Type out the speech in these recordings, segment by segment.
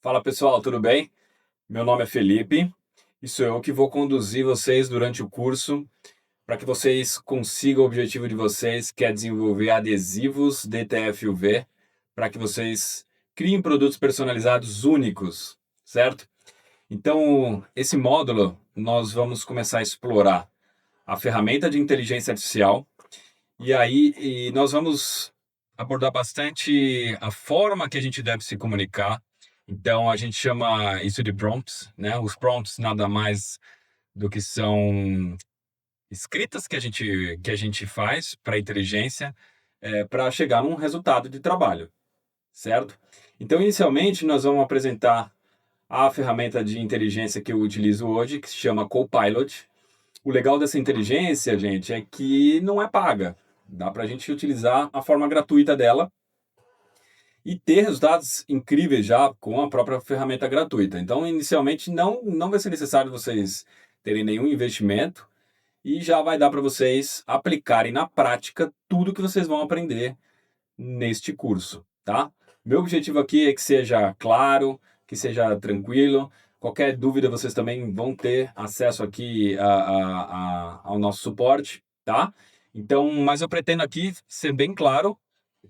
Fala pessoal, tudo bem? Meu nome é Felipe e sou eu que vou conduzir vocês durante o curso para que vocês consigam o objetivo de vocês, que é desenvolver adesivos DTF-UV, para que vocês criem produtos personalizados únicos, certo? Então, esse módulo nós vamos começar a explorar a ferramenta de inteligência artificial e nós vamos abordar bastante a forma que a gente deve se comunicar. Então, a gente chama isso de prompts, né? Os prompts nada mais do que são escritas que a gente faz para a inteligência para chegar num resultado de trabalho, certo? Então, inicialmente, nós vamos apresentar a ferramenta de inteligência que eu utilizo hoje, que se chama Copilot. O legal dessa inteligência, gente, é que não é paga. Dá para a gente utilizar a forma gratuita dela e ter resultados incríveis já com a própria ferramenta gratuita. Então, inicialmente, não vai ser necessário vocês terem nenhum investimento e já vai dar para vocês aplicarem na prática tudo que vocês vão aprender neste curso, tá? Meu objetivo aqui é que seja claro, que seja tranquilo. Qualquer dúvida, vocês também vão ter acesso aqui ao nosso suporte, tá? Então, mas eu pretendo aqui ser bem claro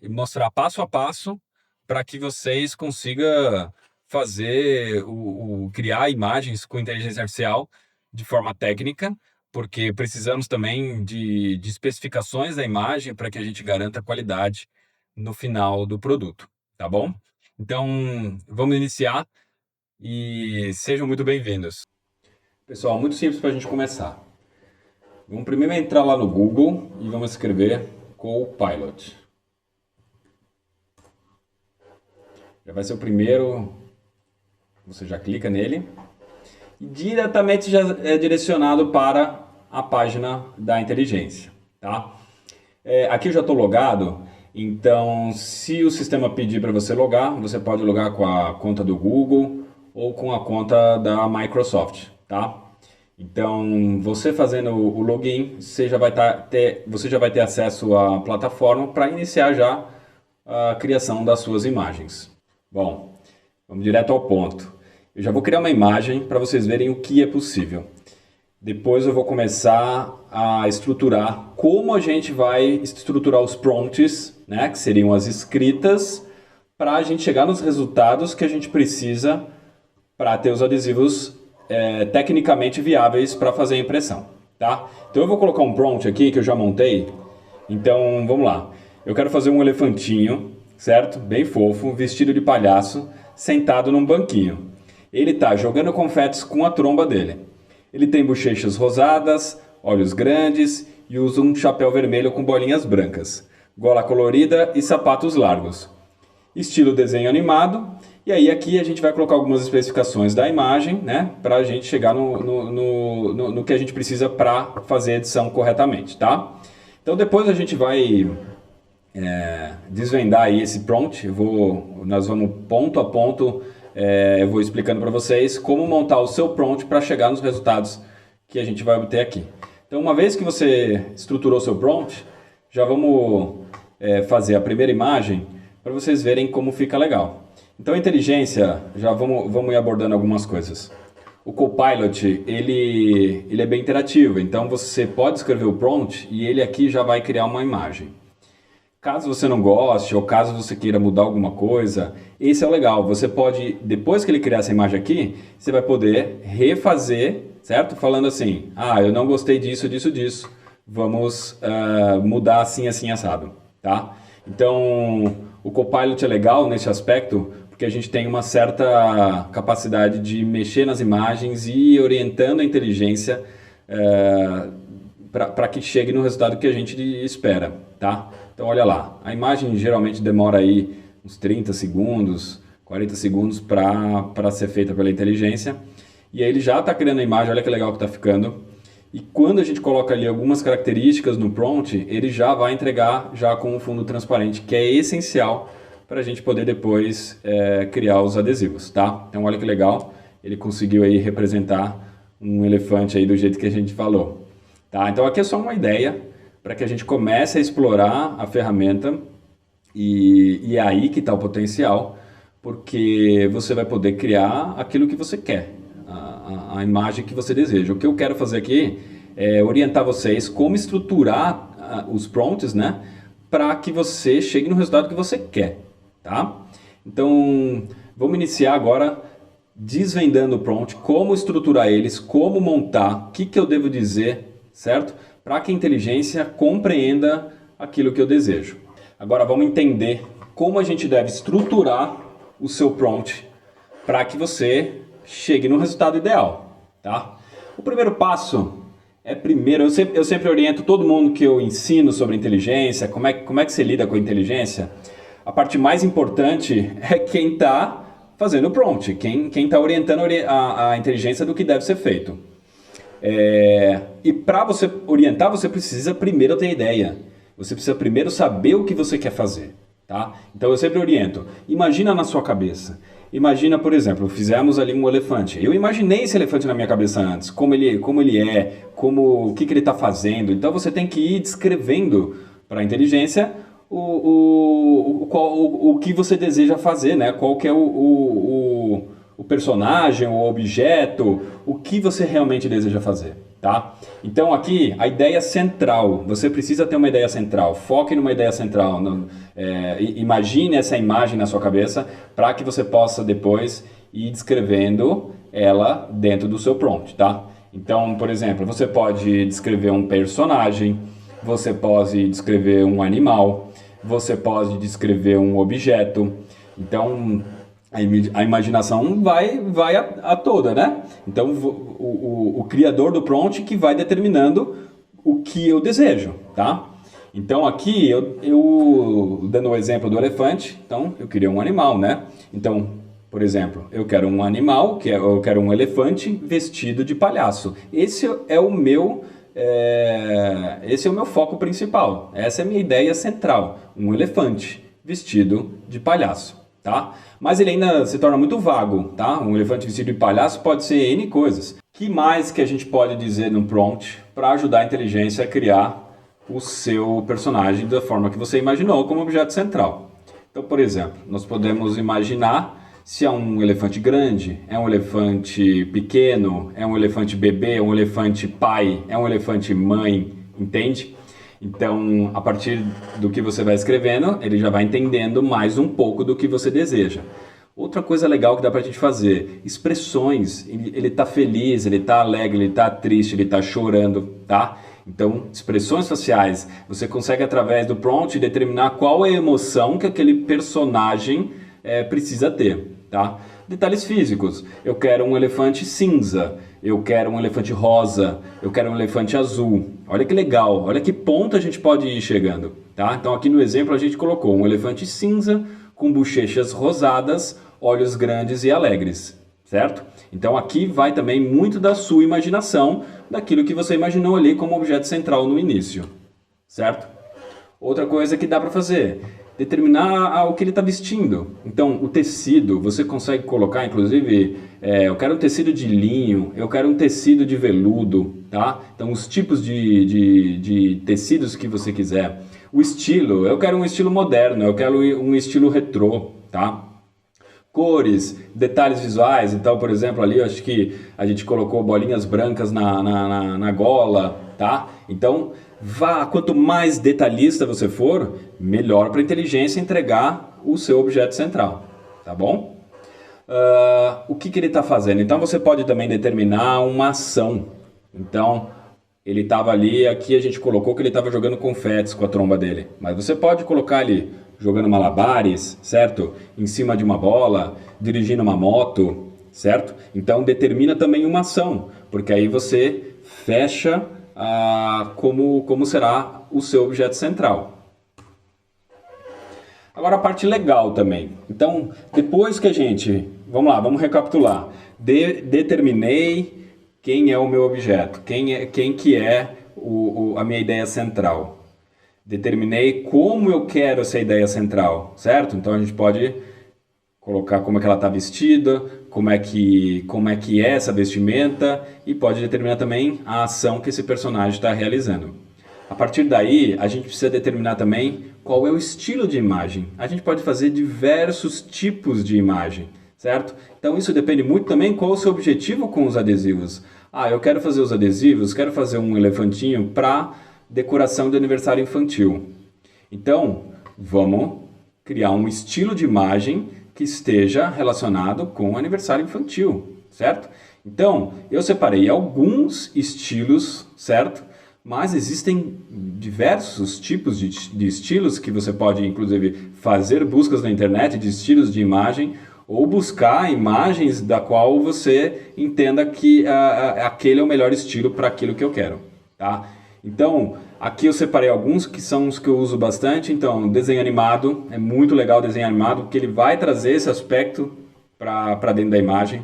e mostrar passo a passo para que vocês consigam fazer criar imagens com inteligência artificial de forma técnica, porque precisamos também de especificações da imagem para que a gente garanta a qualidade no final do produto, tá bom? Então, vamos iniciar e sejam muito bem-vindos. Pessoal, muito simples para a gente começar. Vamos primeiro entrar lá no Google e vamos escrever Copilot. Já vai ser o primeiro, você já clica nele e diretamente já é direcionado para a página da inteligência, tá? Aqui eu já estou logado, então se o sistema pedir para você logar, você pode logar com a conta do Google ou com a conta da Microsoft, tá? Então, você fazendo o login, você já vai ter acesso à plataforma para iniciar já a criação das suas imagens. Bom, vamos direto ao ponto. Eu já vou criar uma imagem para vocês verem o que é possível. Depois eu vou começar a estruturar como a gente vai estruturar os prompts, né, que seriam as escritas, para a gente chegar nos resultados que a gente precisa para ter os adesivos tecnicamente viáveis para fazer a impressão, tá? Então eu vou colocar um prompt aqui que eu já montei. Então vamos lá. Eu quero fazer um elefantinho, certo? Bem fofo, vestido de palhaço, sentado num banquinho. Ele está jogando confetes com a tromba dele. Ele tem bochechas rosadas, olhos grandes e usa um chapéu vermelho com bolinhas brancas, gola colorida e sapatos largos. Estilo desenho animado. E aí aqui a gente vai colocar algumas especificações da imagem, né? Para a gente chegar no que a gente precisa para fazer a edição corretamente, tá? Então depois a gente vai desvendar aí esse prompt. Nós vamos ponto a ponto, eu vou explicando para vocês como montar o seu prompt para chegar nos resultados que a gente vai obter aqui. Então, uma vez que você estruturou o seu prompt, já vamos fazer a primeira imagem para vocês verem como fica legal. Então, a inteligência, já vamos ir abordando algumas coisas. O Copilot, ele é bem interativo, então você pode escrever o prompt e ele aqui já vai criar uma imagem. Caso você não goste ou caso você queira mudar alguma coisa, esse é o legal. Você pode, depois que ele criar essa imagem aqui, você vai poder refazer, certo? Falando assim, eu não gostei disso, disso, disso. Vamos mudar assim, assim, assado, tá? Então, o Copilot é legal nesse aspecto, porque a gente tem uma certa capacidade de mexer nas imagens e ir orientando a inteligência para que chegue no resultado que a gente espera, tá? Então olha lá, a imagem geralmente demora aí uns 30 segundos, 40 segundos para ser feita pela inteligência. E aí ele já está criando a imagem, olha que legal que está ficando. E quando a gente coloca ali algumas características no prompt, ele já vai entregar já com um fundo transparente, que é essencial para a gente poder depois criar os adesivos, tá? Então olha que legal, ele conseguiu aí representar um elefante aí do jeito que a gente falou. Tá? Então aqui é só uma ideia para que a gente comece a explorar a ferramenta e é aí que está o potencial, porque você vai poder criar aquilo que você quer, a imagem que você deseja. O que eu quero fazer aqui é orientar vocês como estruturar os prompts, né, para que você chegue no resultado que você quer, tá? Então, vamos iniciar agora desvendando o prompt, como estruturar eles, como montar, o que eu devo dizer, certo? Para que a inteligência compreenda aquilo que eu desejo. Agora vamos entender como a gente deve estruturar o seu prompt para que você chegue no resultado ideal, tá? O primeiro passo é eu sempre oriento todo mundo que eu ensino sobre inteligência, como é que você lida com a inteligência. A parte mais importante é quem está fazendo o prompt, quem está orientando a inteligência do que deve ser feito. E para você orientar, você precisa primeiro ter ideia. Você precisa primeiro saber o que você quer fazer, tá? Então eu sempre oriento. Imagina na sua cabeça. Imagina, por exemplo, fizemos ali um elefante. Eu imaginei esse elefante na minha cabeça antes, como ele é, o que ele está fazendo. Então você tem que ir descrevendo para a inteligência o que você deseja fazer, né? Qual que é o personagem, o objeto, o que você realmente deseja fazer, tá? Então aqui a ideia central, você precisa ter uma ideia central, foque numa ideia central, imagine essa imagem na sua cabeça para que você possa depois ir descrevendo ela dentro do seu prompt, tá? Então, por exemplo, você pode descrever um personagem, você pode descrever um animal, você pode descrever um objeto. Então a imaginação vai a toda, né? Então o criador do prompt que vai determinando o que eu desejo, tá? Então aqui eu dando o exemplo do elefante, então eu queria um animal, né? Então, por exemplo, eu quero um animal, eu quero um elefante vestido de palhaço. Esse é o meu foco principal. Essa é a minha ideia central, um elefante vestido de palhaço, tá? Mas ele ainda se torna muito vago, tá? Um elefante vestido de palhaço pode ser N coisas. Que mais que a gente pode dizer no prompt para ajudar a inteligência a criar o seu personagem da forma que você imaginou como objeto central? Então, por exemplo, nós podemos imaginar se é um elefante grande, é um elefante pequeno, é um elefante bebê, é um elefante pai, é um elefante mãe, entende? Então, a partir do que você vai escrevendo, ele já vai entendendo mais um pouco do que você deseja. Outra coisa legal que dá pra gente fazer, expressões. Ele tá feliz, ele tá alegre, ele tá triste, ele tá chorando, tá? Então, expressões faciais. Você consegue, através do prompt, determinar qual é a emoção que aquele personagem precisa ter, tá? Detalhes físicos. Eu quero um elefante cinza, eu quero um elefante rosa, eu quero um elefante azul. Olha que legal, olha que ponto a gente pode ir chegando, tá? Então aqui no exemplo a gente colocou um elefante cinza com bochechas rosadas, olhos grandes e alegres, certo? Então aqui vai também muito da sua imaginação, daquilo que você imaginou ali como objeto central no início, certo? Outra coisa que dá para fazer, determinar o que ele está vestindo. Então, o tecido, você consegue colocar, inclusive, eu quero um tecido de linho, eu quero um tecido de veludo, tá? Então, os tipos de tecidos que você quiser. O estilo, eu quero um estilo moderno, eu quero um estilo retrô, tá? Cores, detalhes visuais. Então, por exemplo, ali eu acho que a gente colocou bolinhas brancas na gola, tá? Então, quanto mais detalhista você for, melhor para a inteligência entregar o seu objeto central, tá bom? O que ele está fazendo? Então você pode também determinar uma ação. Então ele estava ali, aqui a gente colocou que ele estava jogando confetes com a tromba dele, mas você pode colocar ali jogando malabares, certo? Em cima de uma bola, dirigindo uma moto, certo? Então determina também uma ação, porque aí você fecha como será o seu objeto central. Agora a parte legal também. Então, depois que a gente... Vamos lá, vamos recapitular. Determinei quem é o meu objeto, quem que é a minha ideia central. Determinei como eu quero essa ideia central, certo? Então a gente pode colocar como é que ela está vestida, como é que é essa vestimenta e pode determinar também a ação que esse personagem está realizando. A partir daí, a gente precisa determinar também qual é o estilo de imagem. A gente pode fazer diversos tipos de imagem, certo? Então isso depende muito também qual é o seu objetivo com os adesivos. Ah, eu quero fazer os adesivos, quero fazer um elefantinho para decoração de aniversário infantil. Então, vamos criar um estilo de imagem que esteja relacionado com o aniversário infantil, certo? Então, eu separei alguns estilos, certo? Mas existem diversos tipos de estilos que você pode, inclusive, fazer buscas na internet de estilos de imagem ou buscar imagens da qual você entenda que aquele é o melhor estilo para aquilo que eu quero, tá? Então, aqui eu separei alguns que são os que eu uso bastante. Então, desenho animado, é muito legal o desenho animado, porque ele vai trazer esse aspecto para dentro da imagem.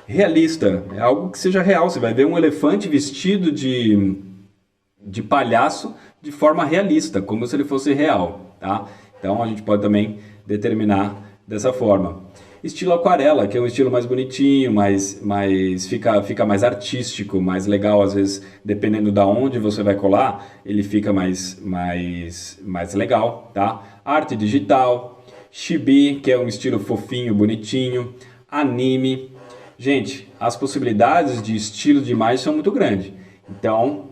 Realista, é algo que seja real, você vai ver um elefante vestido de palhaço de forma realista, como se ele fosse real, tá? Então, a gente pode também determinar dessa forma. Estilo aquarela, que é um estilo mais bonitinho, fica mais artístico, mais legal. Às vezes, dependendo da onde você vai colar, ele fica mais legal, tá? Arte digital, chibi, que é um estilo fofinho, bonitinho, anime. Gente, as possibilidades de estilo de imagem são muito grandes. Então,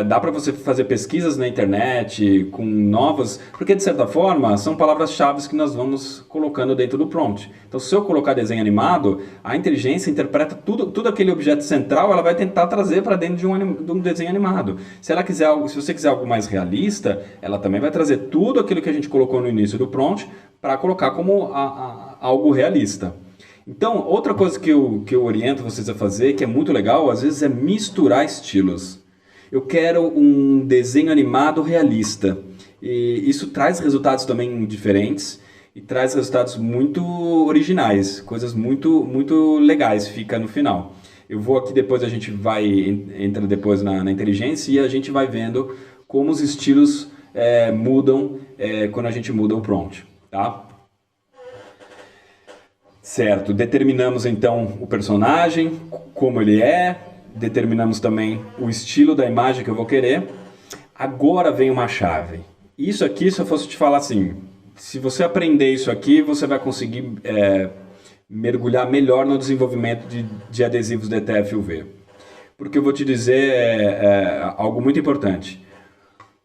dá para você fazer pesquisas na internet com novas, porque de certa forma são palavras-chave que nós vamos colocando dentro do prompt. Então, se eu colocar desenho animado, a inteligência interpreta tudo aquele objeto central, ela vai tentar trazer para dentro de um desenho animado. Se você quiser algo mais realista, ela também vai trazer tudo aquilo que a gente colocou no início do prompt para colocar como algo realista. Então, outra coisa que eu oriento vocês a fazer, que é muito legal, às vezes é misturar estilos. Eu quero um desenho animado realista. E isso traz resultados também diferentes e traz resultados muito originais, coisas muito, muito legais fica no final. Eu vou aqui depois, a gente entra depois na inteligência e a gente vai vendo como os estilos mudam quando a gente muda o prompt, tá? Certo, determinamos então o personagem, como ele é, determinamos também o estilo da imagem que eu vou querer. Agora vem uma chave. Isso aqui, se eu fosse te falar assim, se você aprender isso aqui, você vai conseguir mergulhar melhor no desenvolvimento de adesivos DTF UV. Porque eu vou te dizer algo muito importante.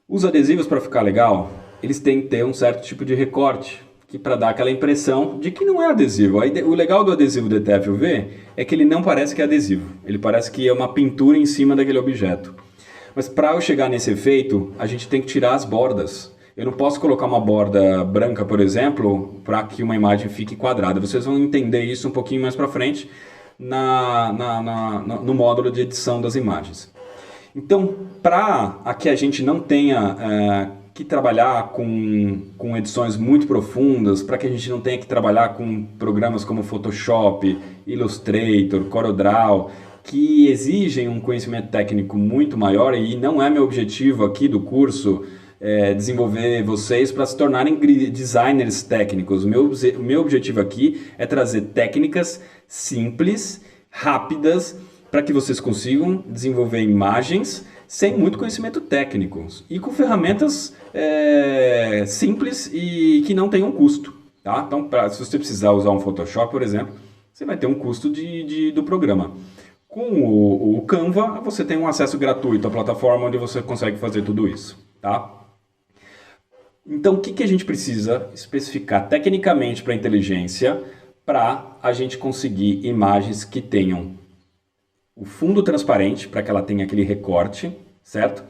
Os adesivos, para ficar legal, eles têm que ter um certo tipo de recorte, que para dar aquela impressão de que não é adesivo. O legal do adesivo DTF UV é que ele não parece que é adesivo. Ele parece que é uma pintura em cima daquele objeto. Mas para eu chegar nesse efeito, a gente tem que tirar as bordas. Eu não posso colocar uma borda branca, por exemplo, para que uma imagem fique quadrada. Vocês vão entender isso um pouquinho mais para frente no módulo de edição das imagens. Então, para que a gente não tenha que trabalhar com edições muito profundas, para que a gente não tenha que trabalhar com programas como Photoshop, Illustrator, CorelDRAW, que exigem um conhecimento técnico muito maior, e não é meu objetivo aqui do curso desenvolver vocês para se tornarem designers técnicos. O meu objetivo aqui é trazer técnicas simples, rápidas, para que vocês consigam desenvolver imagens sem muito conhecimento técnico e com ferramentas simples e que não tenham custo, tá? Então, se você precisar usar um Photoshop, por exemplo, você vai ter um custo do programa. Com o Canva, você tem um acesso gratuito à plataforma onde você consegue fazer tudo isso, tá? Então, o que a gente precisa especificar tecnicamente para a inteligência para a gente conseguir imagens que tenham o fundo transparente, para que ela tenha aquele recorte, certo?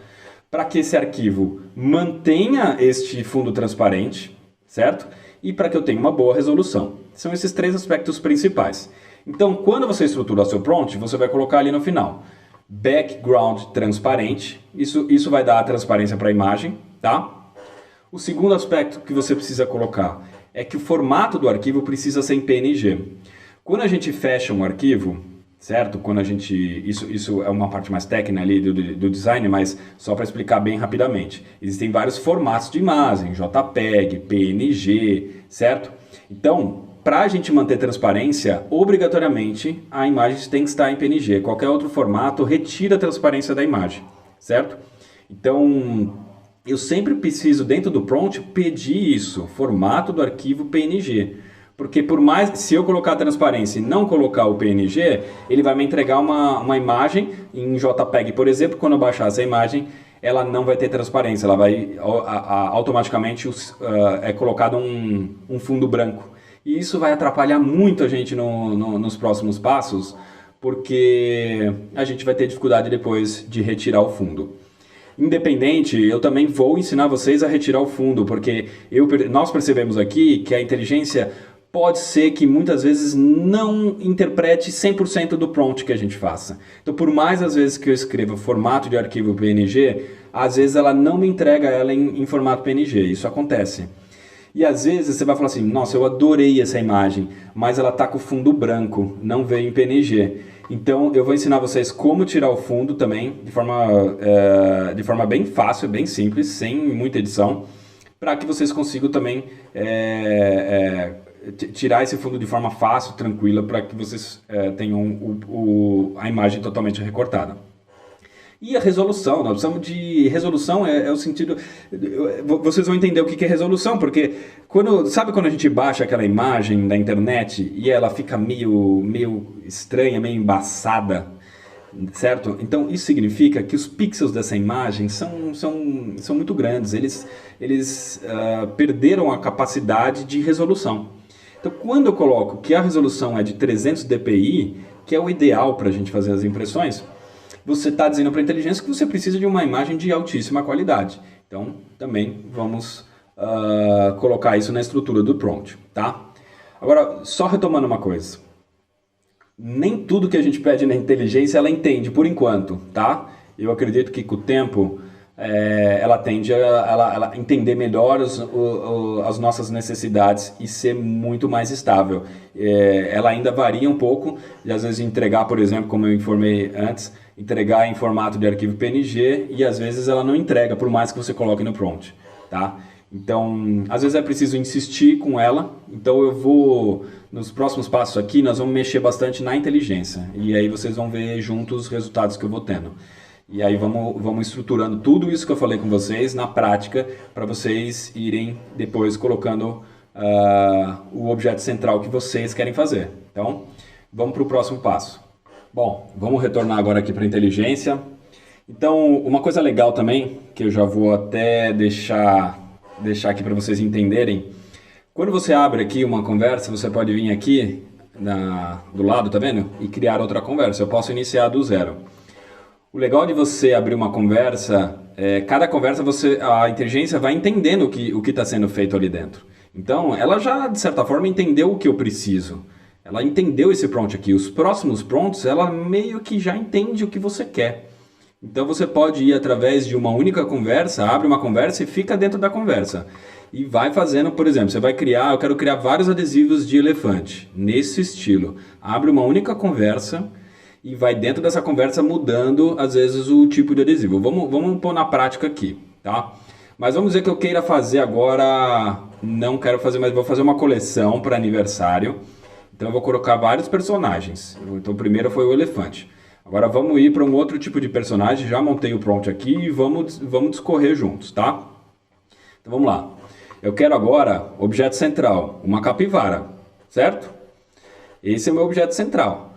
Para que esse arquivo mantenha este fundo transparente, certo? E para que eu tenha uma boa resolução. São esses três aspectos principais. Então, quando você estruturar seu prompt, você vai colocar ali no final background transparente. Isso vai dar a transparência para a imagem, tá? O segundo aspecto que você precisa colocar é que o formato do arquivo precisa ser em PNG. Quando a gente fecha um arquivo, certo? Quando a gente... Isso é uma parte mais técnica ali do design, mas só para explicar bem rapidamente. Existem vários formatos de imagem, JPEG, PNG, certo? Então, para a gente manter transparência, obrigatoriamente a imagem tem que estar em PNG. Qualquer outro formato retira a transparência da imagem, certo? Então, eu sempre preciso, dentro do prompt, pedir isso, formato do arquivo PNG. Porque por mais, se eu colocar a transparência e não colocar o PNG, ele vai me entregar uma imagem em JPEG, por exemplo. Quando eu baixar essa imagem, ela não vai ter transparência, ela vai automaticamente é colocado um fundo branco. E isso vai atrapalhar muito a gente nos próximos passos, porque a gente vai ter dificuldade depois de retirar o fundo. Independente, eu também vou ensinar vocês a retirar o fundo, porque nós percebemos aqui que a inteligência pode ser que muitas vezes não interprete 100% do prompt que a gente faça. Então, por mais às vezes que eu escreva formato de arquivo PNG, às vezes ela não me entrega ela em formato PNG. Isso acontece. E às vezes você vai falar assim, nossa, eu adorei essa imagem, mas ela está com o fundo branco, não veio em PNG. Então eu vou ensinar vocês como tirar o fundo também, de forma bem fácil, bem simples, sem muita edição, para que vocês consigam também tirar esse fundo de forma fácil, tranquila, para que vocês tenham a imagem totalmente recortada. E a resolução, nós precisamos de resolução, é o sentido, vocês vão entender o que é resolução, porque sabe quando a gente baixa aquela imagem da internet e ela fica meio estranha, meio embaçada, certo? Então isso significa que os pixels dessa imagem são muito grandes, eles perderam a capacidade de resolução. Então quando eu coloco que a resolução é de 300 dpi, que é o ideal para a gente fazer as impressões, você está dizendo para a inteligência que você precisa de uma imagem de altíssima qualidade. Então, também vamos colocar isso na estrutura do prompt, tá? Agora, só retomando uma coisa. Nem tudo que a gente pede na inteligência ela entende, por enquanto, tá? Eu acredito que com o tempo ela tende a entender melhor as nossas necessidades e ser muito mais estável. Ela ainda varia um pouco, e às vezes entregar, por exemplo, como eu informei antes, entregar em formato de arquivo PNG, e às vezes ela não entrega, por mais que você coloque no prompt, tá? Então, às vezes é preciso insistir com ela. Então nos próximos passos aqui, nós vamos mexer bastante na inteligência, e aí vocês vão ver juntos os resultados que eu vou tendo. E aí vamos estruturando tudo isso que eu falei com vocês na prática, para vocês irem depois colocando o objeto central que vocês querem fazer. Então, vamos para o próximo passo. Bom, vamos retornar agora aqui para a inteligência. Então, uma coisa legal também, que eu já vou até deixar aqui para vocês entenderem. Quando você abre aqui uma conversa, você pode vir aqui do lado, tá vendo? E criar outra conversa. Eu posso iniciar do zero. O legal de você abrir uma conversa, cada conversa a inteligência vai entendendo o que está sendo feito ali dentro. Então, ela já, de certa forma, entendeu o que eu preciso. Ela entendeu esse prompt aqui. Os próximos prompts, ela meio que já entende o que você quer. Então, você pode ir através de uma única conversa, abre uma conversa e fica dentro da conversa. E vai fazendo, por exemplo, você vai criar, eu quero criar vários adesivos de elefante, nesse estilo. Abre uma única conversa e vai dentro dessa conversa mudando, às vezes, o tipo de adesivo. Vamos pôr na prática aqui, tá? Mas vamos dizer que eu queira fazer agora, não quero fazer, mas vou fazer uma coleção para aniversário. Então eu vou colocar vários personagens. Então o primeiro foi o elefante. Agora vamos ir para um outro tipo de personagem. Já montei o prompt aqui e vamos discorrer juntos, tá? Então vamos lá. Eu quero agora objeto central, uma capivara, certo? Esse é o meu objeto central.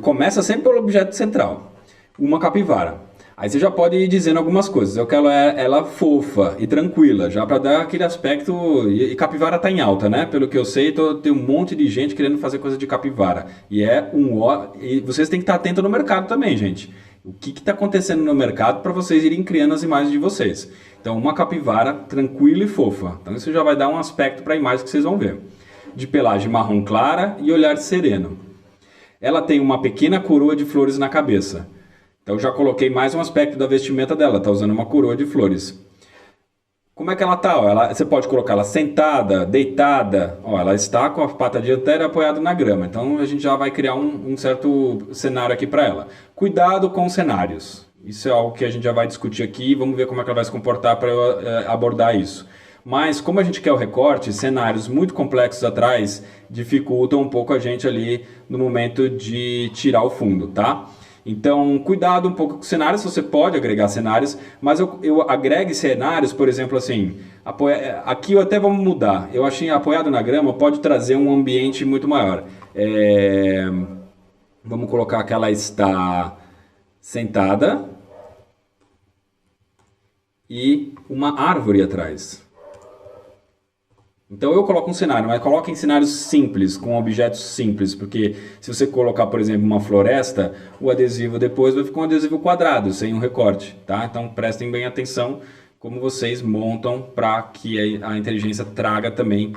Começa sempre pelo objeto central, uma capivara. Aí você já pode ir dizendo algumas coisas. Eu quero ela fofa e tranquila, já para dar aquele aspecto. E capivara está em alta, né? Pelo que eu sei, tem um monte de gente querendo fazer coisa de capivara. E e vocês têm que estar atentos no mercado também, gente. O que está acontecendo no mercado para vocês irem criando as imagens de vocês. Então, uma capivara tranquila e fofa. Então, isso já vai dar um aspecto para a imagem que vocês vão ver. De pelagem marrom clara e olhar sereno. Ela tem uma pequena coroa de flores na cabeça. Então já coloquei mais um aspecto da vestimenta dela, está usando uma coroa de flores. Como é que ela está? Você pode colocar ela sentada, deitada. Ela está com a pata dianteira apoiada na grama. Então a gente já vai criar um certo cenário aqui para ela. Cuidado com os cenários. Isso é algo que a gente já vai discutir aqui. Vamos ver como é que ela vai se comportar para eu abordar isso. Mas como a gente quer o recorte, cenários muito complexos atrás dificultam um pouco a gente ali no momento de tirar o fundo, tá? Então, cuidado um pouco com cenários, você pode agregar cenários, mas eu agregue cenários, por exemplo, assim, aqui eu até vamos mudar. Eu achei apoiado na grama pode trazer um ambiente muito maior. É, vamos colocar que ela está sentada e uma árvore atrás. Então eu coloco um cenário, mas coloque em cenários simples, com objetos simples, porque se você colocar, por exemplo, uma floresta, o adesivo depois vai ficar um adesivo quadrado, sem um recorte, tá? Então prestem bem atenção como vocês montam para que a inteligência traga também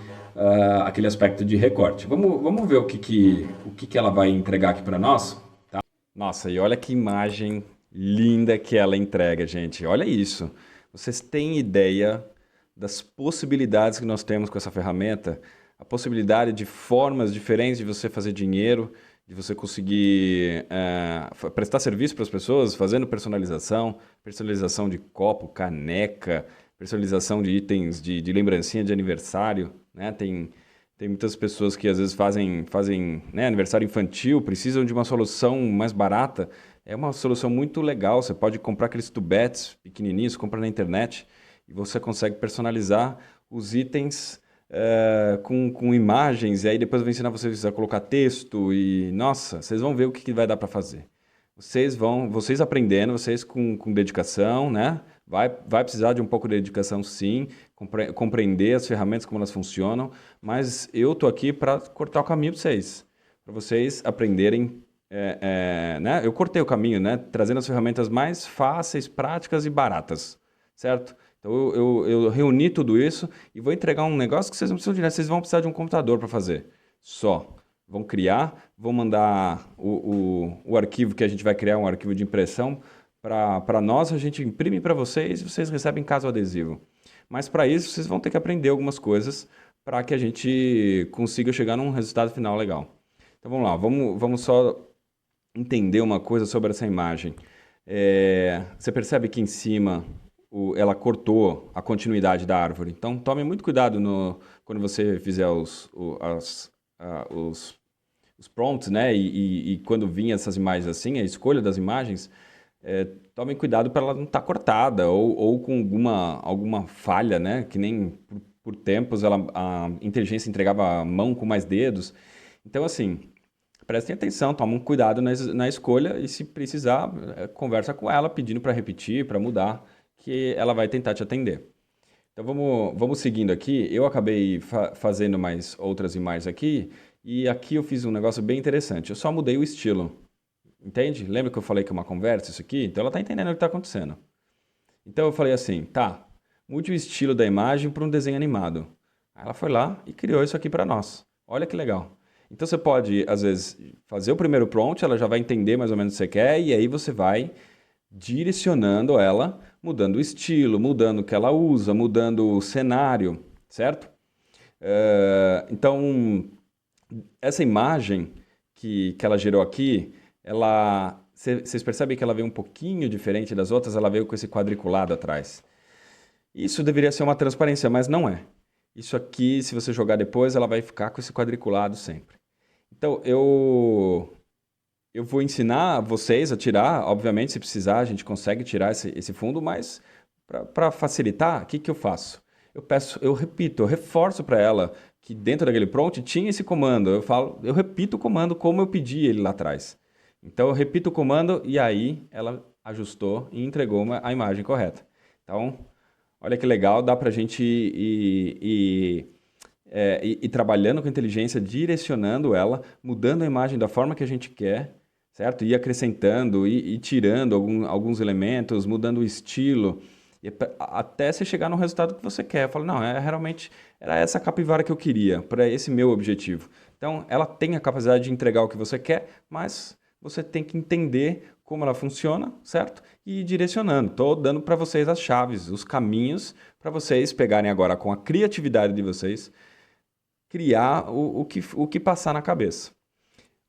aquele aspecto de recorte. Vamos ver o que ela vai entregar aqui para nós, tá? Nossa, e olha que imagem linda que ela entrega, gente. Olha isso. Vocês têm ideia das possibilidades que nós temos com essa ferramenta, a possibilidade de formas diferentes de você fazer dinheiro, de você conseguir prestar serviço para as pessoas, fazendo personalização de copo, caneca, personalização de itens de lembrancinha de aniversário, né? Tem muitas pessoas que às vezes fazem né, aniversário infantil, precisam de uma solução mais barata. É uma solução muito legal, você pode comprar aqueles tubetes pequenininhos, compra na internet, e você consegue personalizar os itens com imagens, e aí depois eu vou ensinar vocês a colocar texto, e nossa, vocês vão ver o que vai dar para fazer. Vocês aprendendo, vocês com dedicação, né? Vai precisar de um pouco de dedicação, sim, compreender as ferramentas, como elas funcionam, mas eu tô aqui para cortar o caminho para vocês aprenderem, né? Eu cortei o caminho, né? Trazendo as ferramentas mais fáceis, práticas e baratas, certo? Então eu reuni tudo isso e vou entregar um negócio que vocês não precisam de nada, vocês vão precisar de um computador para fazer, só. Vão criar, vão mandar o arquivo que a gente vai criar, um arquivo de impressão, para nós, a gente imprime para vocês e vocês recebem em casa o adesivo. Mas para isso, vocês vão ter que aprender algumas coisas para que a gente consiga chegar num resultado final legal. Então vamos lá, vamos só entender uma coisa sobre essa imagem. Você percebe que em cima ela cortou a continuidade da árvore. Então tome muito cuidado quando você fizer os prompts, né? E quando vinha essas imagens assim, a escolha das imagens, tomem cuidado para ela não estar cortada ou com alguma falha, né? Que nem por tempos a inteligência entregava a mão com mais dedos. Então, assim, prestem atenção, tomem cuidado na escolha e se precisar, conversa com ela pedindo para repetir, para mudar, que ela vai tentar te atender. Então vamos seguindo aqui. Eu acabei fazendo mais outras imagens aqui e aqui eu fiz um negócio bem interessante. Eu só mudei o estilo. Entende? Lembra que eu falei que é uma conversa isso aqui? Então ela está entendendo o que está acontecendo. Então eu falei assim, tá, mude o estilo da imagem para um desenho animado. Aí ela foi lá e criou isso aqui para nós. Olha que legal. Então você pode, às vezes, fazer o primeiro prompt, ela já vai entender mais ou menos o que você quer, e aí você vai direcionando ela, mudando o estilo, mudando o que ela usa, mudando o cenário, certo? Então, essa imagem que ela gerou aqui, vocês percebem que ela veio um pouquinho diferente das outras, ela veio com esse quadriculado atrás. Isso deveria ser uma transparência, mas não é. Isso aqui, se você jogar depois, ela vai ficar com esse quadriculado sempre. Então, eu vou ensinar vocês a tirar, obviamente, se precisar, a gente consegue tirar esse fundo, mas para facilitar, o que eu faço? Eu repito, eu reforço para ela que dentro daquele prompt tinha esse comando. Eu repito o comando como eu pedi ele lá atrás. Então eu repito o comando e aí ela ajustou e entregou a imagem correta. Então, olha que legal, dá para a gente ir trabalhando com a inteligência, direcionando ela, mudando a imagem da forma que a gente quer, certo? E acrescentando, e tirando alguns elementos, mudando o estilo, até você chegar no resultado que você quer. Eu falo, não, realmente era essa capivara que eu queria, para esse meu objetivo. Então, ela tem a capacidade de entregar o que você quer, mas você tem que entender como ela funciona, certo? E ir direcionando. Estou dando para vocês as chaves, os caminhos, para vocês pegarem agora com a criatividade de vocês, criar o que passar na cabeça.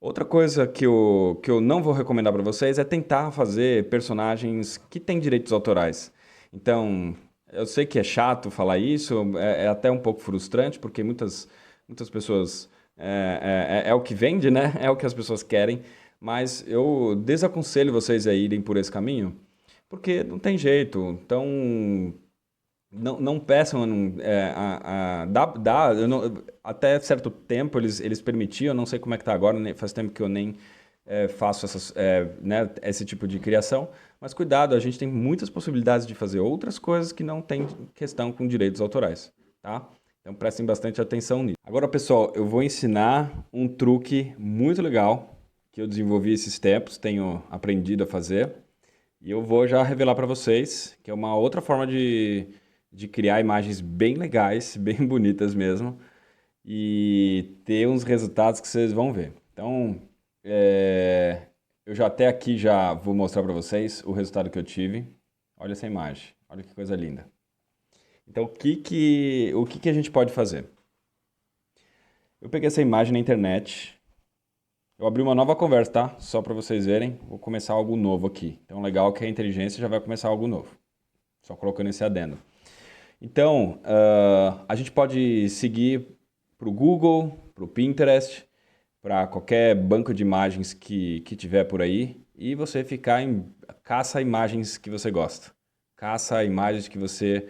Outra coisa que eu não vou recomendar para vocês é tentar fazer personagens que têm direitos autorais. Então, eu sei que é chato falar isso, é até um pouco frustrante, porque muitas pessoas... É o que vende, né? É o que as pessoas querem, mas eu desaconselho vocês a irem por esse caminho, porque não tem jeito. Então, não peçam. Até certo tempo eles permitiam, não sei como é que tá agora, faz tempo que eu nem faço né, esse tipo de criação, mas cuidado, a gente tem muitas possibilidades de fazer outras coisas que não tem questão com direitos autorais, tá? Então prestem bastante atenção nisso. Agora, pessoal, eu vou ensinar um truque muito legal que eu desenvolvi esses tempos, tenho aprendido a fazer, e eu vou já revelar para vocês, que é uma outra forma de criar imagens bem legais, bem bonitas mesmo, e ter uns resultados que vocês vão ver. Então, eu já até aqui já vou mostrar para vocês o resultado que eu tive. Olha essa imagem, olha que coisa linda. Então, o que a gente pode fazer? Eu peguei essa imagem na internet, eu abri uma nova conversa, tá? Só para vocês verem, vou começar algo novo aqui. Então, legal que a inteligência já vai começar algo novo. Só colocando esse adendo. Então, a gente pode seguir para o Google, para o Pinterest, para qualquer banco de imagens que tiver por aí e você caça imagens que você gosta. Caça imagens que você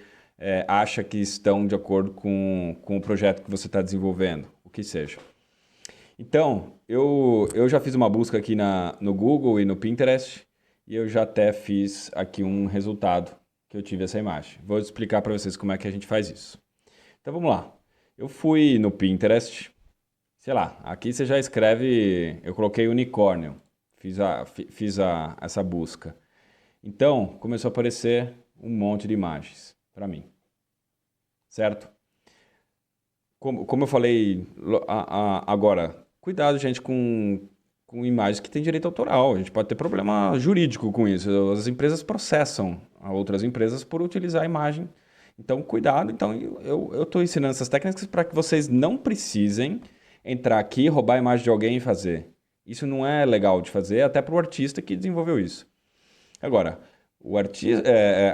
acha que estão de acordo com o projeto que você está desenvolvendo, o que seja. Então, eu já fiz uma busca aqui no Google e no Pinterest e eu já até fiz aqui um resultado que eu tive essa imagem. Vou explicar para vocês como é que a gente faz isso. Então vamos lá. Eu fui no Pinterest, sei lá, aqui você já escreve, eu coloquei unicórnio, fiz essa busca. Então começou a aparecer um monte de imagens para mim, certo? Como eu falei agora, cuidado, gente, com imagens que têm direito autoral. A gente pode ter problema jurídico com isso. As empresas processam a outras empresas por utilizar a imagem. Então, cuidado. Então, eu estou ensinando essas técnicas para que vocês não precisem entrar aqui, roubar a imagem de alguém e fazer. Isso não é legal de fazer, até para o artista que desenvolveu isso. Agora,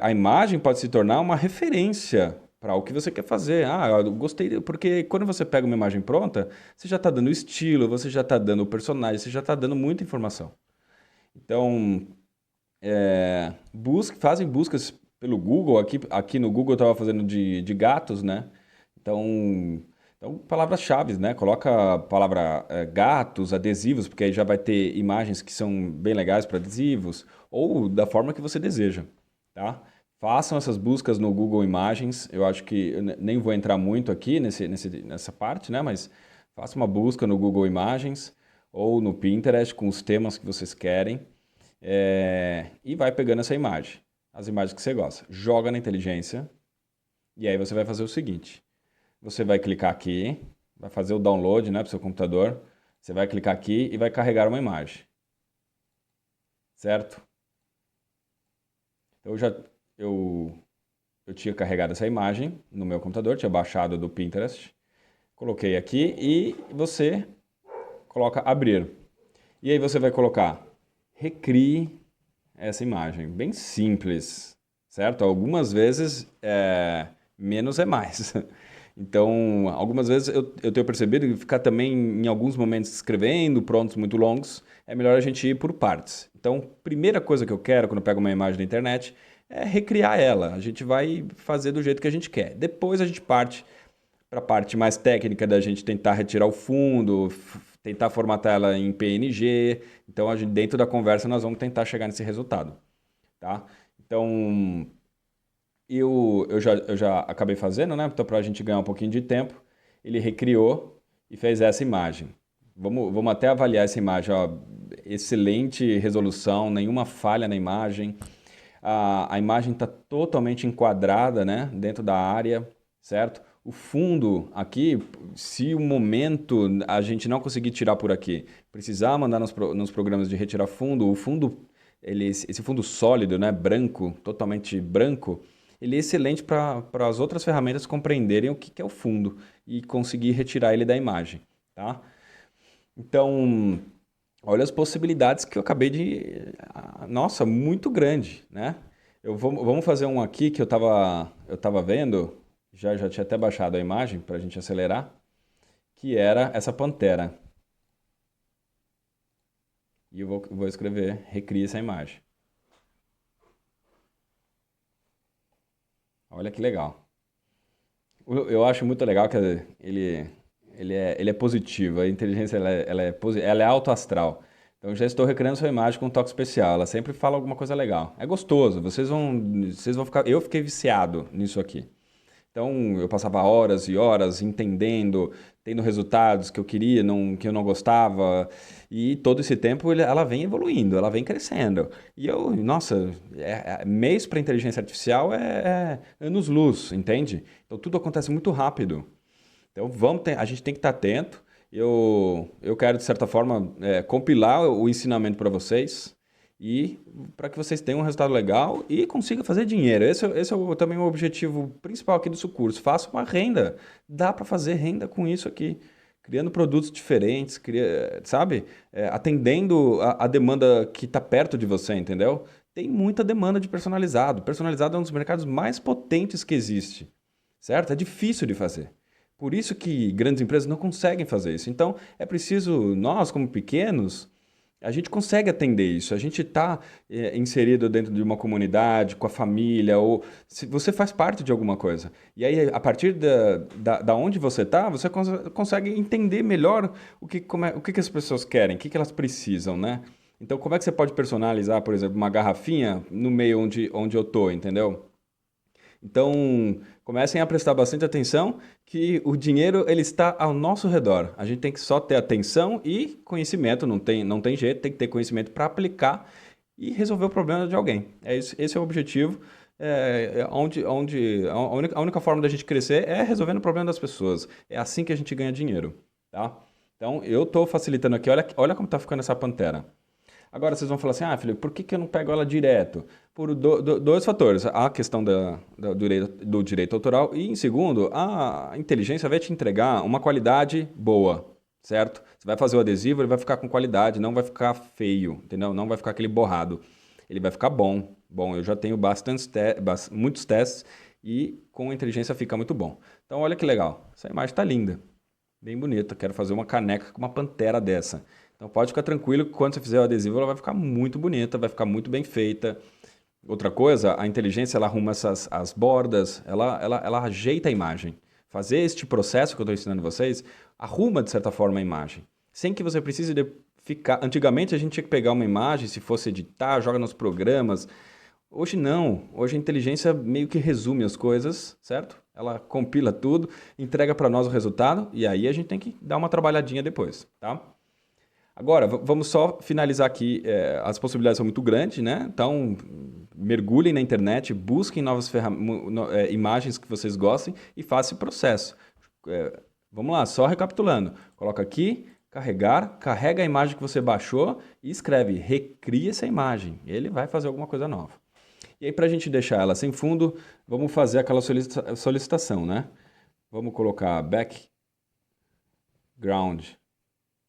a imagem pode se tornar uma referência para o que você quer fazer. Ah, eu gostei, porque quando você pega uma imagem pronta, você já está dando estilo, você já está dando o personagem, você já está dando muita informação. Então, fazem buscas pelo Google. Aqui no Google eu estava fazendo de gatos, né? Então palavras-chave, né? Coloca a palavra gatos, adesivos, porque aí já vai ter imagens que são bem legais para adesivos, ou da forma que você deseja, tá? Façam essas buscas no Google Imagens. Eu acho que eu nem vou entrar muito aqui nessa parte, né? Mas faça uma busca no Google Imagens ou no Pinterest com os temas que vocês querem e vai pegando essa imagem, as imagens que você gosta. Joga na inteligência e aí você vai fazer o seguinte. Você vai clicar aqui, vai fazer o download, né, para o seu computador. Você vai clicar aqui e vai carregar uma imagem. Certo? Eu tinha carregado essa imagem no meu computador, tinha baixado do Pinterest. Coloquei aqui e você coloca abrir. E aí você vai colocar recrie essa imagem. Bem simples, certo? Algumas vezes menos é mais. Então, algumas vezes eu tenho percebido que ficar também em alguns momentos escrevendo, prontos muito longos, é melhor a gente ir por partes. Então, primeira coisa que eu quero quando eu pego uma imagem na internet é recriar ela. A gente vai fazer do jeito que a gente quer. Depois a gente parte para a parte mais técnica da gente tentar retirar o fundo, tentar formatar ela em PNG. Então, dentro da conversa nós vamos tentar chegar nesse resultado, tá? Então, eu já acabei fazendo, né? Então, para a gente ganhar um pouquinho de tempo, ele recriou e fez essa imagem. Vamos até avaliar essa imagem. Ó. Excelente resolução, nenhuma falha na imagem. A imagem está totalmente enquadrada, né? Dentro da área, certo? O fundo aqui, se o momento a gente não conseguir tirar por aqui, precisar mandar nos programas de retirar fundo, o fundo, esse fundo sólido, né? Branco, totalmente branco, ele é excelente para as outras ferramentas compreenderem o que é o fundo e conseguir retirar ele da imagem, tá? Então, olha as possibilidades que eu acabei Nossa, muito grande, né? Vamos fazer um aqui que eu tava vendo, já tinha até baixado a imagem para a gente acelerar, que era essa pantera. E eu vou escrever, recria essa imagem. Olha que legal. Eu acho muito legal que ele é positivo, a inteligência ela é autoastral. Então já estou recriando sua imagem com um toque especial. Ela sempre fala alguma coisa legal. É gostoso, vocês vão ficar. Eu fiquei viciado nisso aqui. Então eu passava horas e horas entendendo, tendo resultados que eu queria, que eu não gostava. E todo esse tempo ela vem evoluindo, ela vem crescendo. E nossa, mês para inteligência artificial é anos-luz, entende? Então tudo acontece muito rápido. Então a gente tem que estar atento. Eu quero, de certa forma, compilar o ensinamento para vocês e para que vocês tenham um resultado legal e consigam fazer dinheiro. Esse é também o objetivo principal aqui do seu curso. Faça uma renda. Dá para fazer renda com isso aqui. Criando produtos diferentes, sabe? Atendendo a demanda que está perto de você, entendeu? Tem muita demanda de personalizado. Personalizado é um dos mercados mais potentes que existe, certo? É difícil de fazer. Por isso que grandes empresas não conseguem fazer isso. Então, é preciso, nós, como pequenos, a gente consegue atender isso. A gente está inserido dentro de uma comunidade, com a família, ou se você faz parte de alguma coisa. E aí, a partir da onde você está, você consegue entender melhor o que as pessoas querem, o que elas precisam, né? Então, como é que você pode personalizar, por exemplo, uma garrafinha no meio onde eu estou, entendeu? Então, comecem a prestar bastante atenção que o dinheiro ele está ao nosso redor. A gente tem que só ter atenção e conhecimento, não tem jeito, tem que ter conhecimento para aplicar e resolver o problema de alguém. Esse é o objetivo. A única forma da gente crescer é resolvendo o problema das pessoas. É assim que a gente ganha dinheiro, tá? Então, eu estou facilitando aqui. Olha como está ficando essa pantera. Agora vocês vão falar assim, Felipe, por que eu não pego ela direto? Por dois fatores. A questão do direito autoral e, em segundo, a inteligência vai te entregar uma qualidade boa, certo? Você vai fazer o adesivo, ele vai ficar com qualidade, não vai ficar feio, entendeu? Não vai ficar aquele borrado. Ele vai ficar bom. Bom, eu já tenho muitos testes e com a inteligência fica muito bom. Então, olha que legal. Essa imagem está linda, bem bonita. Quero fazer uma caneca com uma pantera dessa. Então pode ficar tranquilo que quando você fizer o adesivo ela vai ficar muito bonita, vai ficar muito bem feita. Outra coisa, a inteligência ela arruma as bordas, ela ajeita a imagem. Fazer este processo que eu estou ensinando vocês, arruma de certa forma a imagem. Sem que você precise de ficar. Antigamente a gente tinha que pegar uma imagem, se fosse editar, joga nos programas. Hoje não. Hoje a inteligência meio que resume as coisas, certo? Ela compila tudo, entrega para nós o resultado e aí a gente tem que dar uma trabalhadinha depois, tá? Agora, vamos só finalizar aqui. As possibilidades são muito grandes, né? Então, mergulhem na internet, busquem novas imagens que vocês gostem e façam esse processo. Vamos lá, só recapitulando. Coloca aqui, carrega a imagem que você baixou e escreve, recria essa imagem. Ele vai fazer alguma coisa nova. E aí, para a gente deixar ela sem fundo, vamos fazer aquela solicitação, né? Vamos colocar background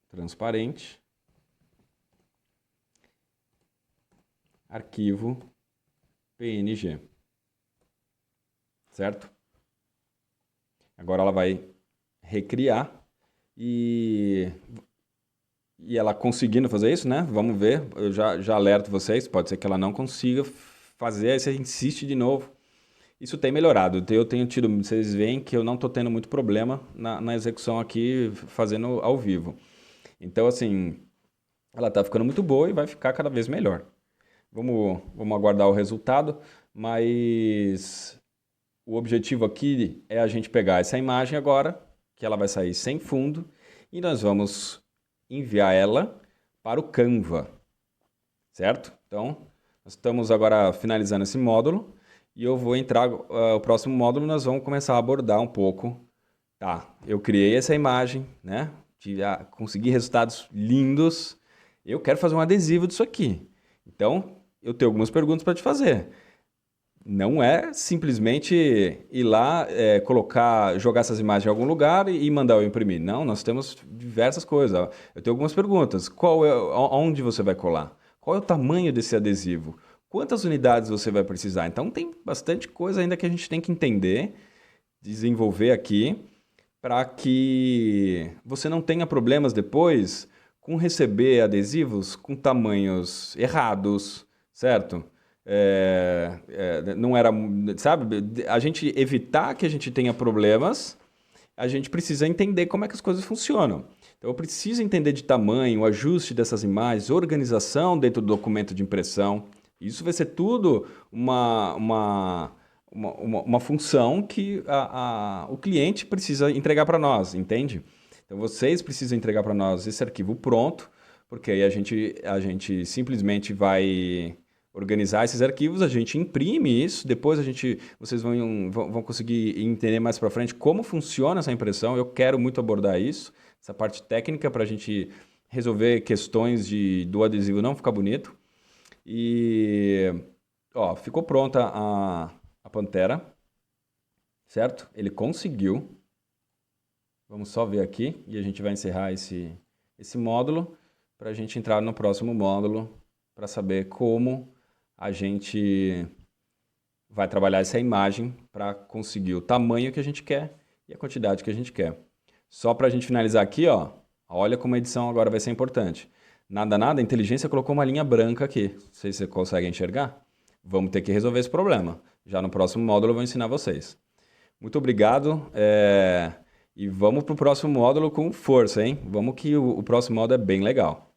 transparente. Arquivo PNG, certo? Agora ela vai recriar e ela conseguindo fazer isso, né? Vamos ver, eu já alerto vocês, pode ser que ela não consiga fazer, aí você insiste de novo. Isso tem melhorado, eu tenho tido, vocês veem que eu não estou tendo muito problema na execução aqui, fazendo ao vivo. Então, assim, ela está ficando muito boa e vai ficar cada vez melhor. Vamos aguardar o resultado, mas o objetivo aqui é a gente pegar essa imagem agora, que ela vai sair sem fundo, e nós vamos enviar ela para o Canva, certo? Então, nós estamos agora finalizando esse módulo e eu vou entrar, o próximo módulo nós vamos começar a abordar um pouco. Tá, eu criei essa imagem, né? Consegui resultados lindos. Eu quero fazer um adesivo disso aqui. Então, eu tenho algumas perguntas para te fazer. Não é simplesmente ir lá, jogar essas imagens em algum lugar e mandar eu imprimir. Não, nós temos diversas coisas. Eu tenho algumas perguntas. Onde você vai colar? Qual é o tamanho desse adesivo? Quantas unidades você vai precisar? Então, tem bastante coisa ainda que a gente tem que entender, desenvolver aqui, para que você não tenha problemas depois com receber adesivos com tamanhos errados, certo? Não era, sabe? A gente evitar que a gente tenha problemas, a gente precisa entender como é que as coisas funcionam. Então, eu preciso entender de tamanho, o ajuste dessas imagens, organização dentro do documento de impressão. Isso vai ser tudo uma função que o cliente precisa entregar para nós, entende? Então, vocês precisam entregar para nós esse arquivo pronto, porque aí a gente simplesmente vai organizar esses arquivos, a gente imprime isso, depois vocês vão conseguir entender mais para frente como funciona essa impressão. Eu quero muito abordar isso, essa parte técnica, para a gente resolver questões do adesivo não ficar bonito. E, ó, ficou pronta a Pantera, certo? Ele conseguiu. Vamos só ver aqui e a gente vai encerrar esse módulo para a gente entrar no próximo módulo para saber como a gente vai trabalhar essa imagem para conseguir o tamanho que a gente quer e a quantidade que a gente quer. Só para a gente finalizar aqui, ó, olha como a edição agora vai ser importante. Nada, a inteligência colocou uma linha branca aqui. Não sei se você consegue enxergar. Vamos ter que resolver esse problema. Já no próximo módulo eu vou ensinar vocês. Muito obrigado. E vamos para o próximo módulo com força, hein? Vamos que o próximo módulo é bem legal.